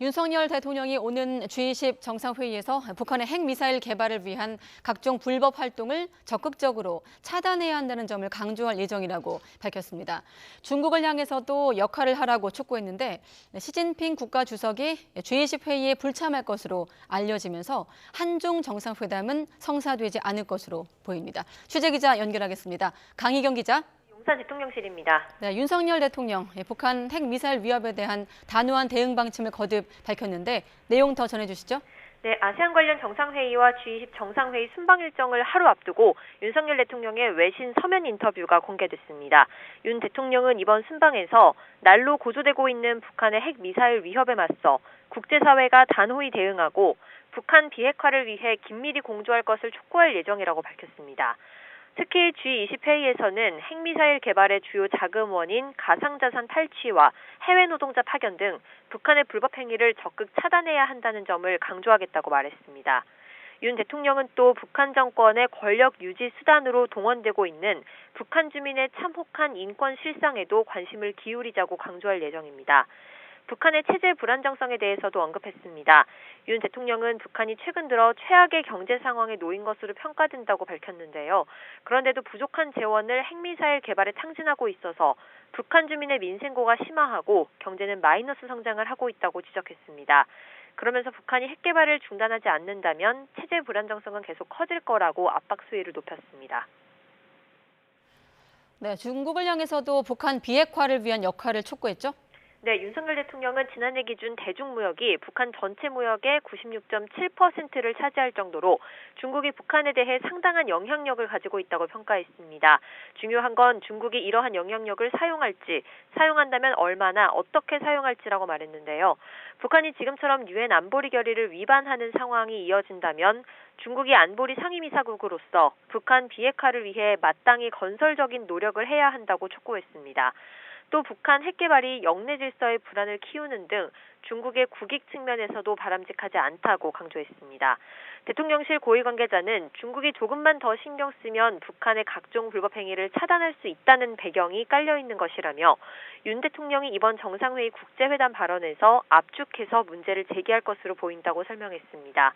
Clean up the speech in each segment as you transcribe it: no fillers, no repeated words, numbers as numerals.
윤석열 대통령이 오는 G20 정상회의에서 북한의 핵미사일 개발을 위한 각종 불법 활동을 적극적으로 차단해야 한다는 점을 강조할 예정이라고 밝혔습니다. 중국을 향해서도 역할을 하라고 촉구했는데 시진핑 국가주석이 G20 회의에 불참할 것으로 알려지면서 한중 정상회담은 성사되지 않을 것으로 보입니다. 취재기자 연결하겠습니다. 강희경 기자. 용산 대통령실입니다. 네, 윤석열 대통령 북한 핵미사일 위협에 대한 단호한 대응 방침을 거듭 밝혔는데 내용 더 전해주시죠. 네, 아세안 관련 정상회의와 G20 정상회의 순방 일정을 하루 앞두고 윤석열 대통령의 외신 서면 인터뷰가 공개됐습니다. 윤 대통령은 이번 순방에서 날로 고조되고 있는 북한의 핵미사일 위협에 맞서 국제사회가 단호히 대응하고 북한 비핵화를 위해 긴밀히 공조할 것을 촉구할 예정이라고 밝혔습니다. 특히 G20 회의에서는 핵미사일 개발의 주요 자금원인 가상자산 탈취와 해외 노동자 파견 등 북한의 불법 행위를 적극 차단해야 한다는 점을 강조하겠다고 말했습니다. 윤 대통령은 또 북한 정권의 권력 유지 수단으로 동원되고 있는 북한 주민의 참혹한 인권 실상에도 관심을 기울이자고 강조할 예정입니다. 북한의 체제 불안정성에 대해서도 언급했습니다. 윤 대통령은 북한이 최근 들어 최악의 경제 상황에 놓인 것으로 평가된다고 밝혔는데요. 그런데도 부족한 재원을 핵미사일 개발에 탕진하고 있어서 북한 주민의 민생고가 심화하고 경제는 마이너스 성장을 하고 있다고 지적했습니다. 그러면서 북한이 핵 개발을 중단하지 않는다면 체제 불안정성은 계속 커질 거라고 압박 수위를 높였습니다. 네, 중국을 향해서도 북한 비핵화를 위한 역할을 촉구했죠. 네, 윤석열 대통령은 지난해 기준 대중무역이 북한 전체 무역의 96.7%를 차지할 정도로 중국이 북한에 대해 상당한 영향력을 가지고 있다고 평가했습니다. 중요한 건 중국이 이러한 영향력을 사용할지, 사용한다면 얼마나 어떻게 사용할지라고 말했는데요. 북한이 지금처럼 유엔 안보리 결의를 위반하는 상황이 이어진다면 중국이 안보리 상임이사국으로서 북한 비핵화를 위해 마땅히 건설적인 노력을 해야 한다고 촉구했습니다. 또 북한 핵 개발이 영내 질서의 불안을 키우는 등 중국의 국익 측면에서도 바람직하지 않다고 강조했습니다. 대통령실 고위 관계자는 중국이 조금만 더 신경 쓰면 북한의 각종 불법 행위를 차단할 수 있다는 배경이 깔려 있는 것이라며 윤 대통령이 이번 정상회의 국제회담 발언에서 압축해서 문제를 제기할 것으로 보인다고 설명했습니다.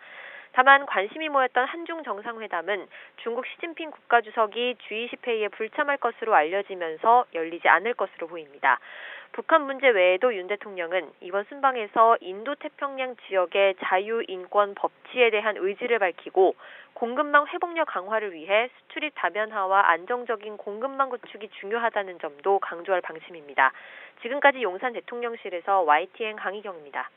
다만 관심이 모였던 한중 정상회담은 중국 시진핑 국가주석이 G20 회의에 불참할 것으로 알려지면서 열리지 않을 것으로 보입니다. 북한 문제 외에도 윤 대통령은 이번 순방에서 인도태평양 지역의 자유, 인권, 법치에 대한 의지를 밝히고 공급망 회복력 강화를 위해 수출입 다변화와 안정적인 공급망 구축이 중요하다는 점도 강조할 방침입니다. 지금까지 용산 대통령실에서 YTN 강희경입니다.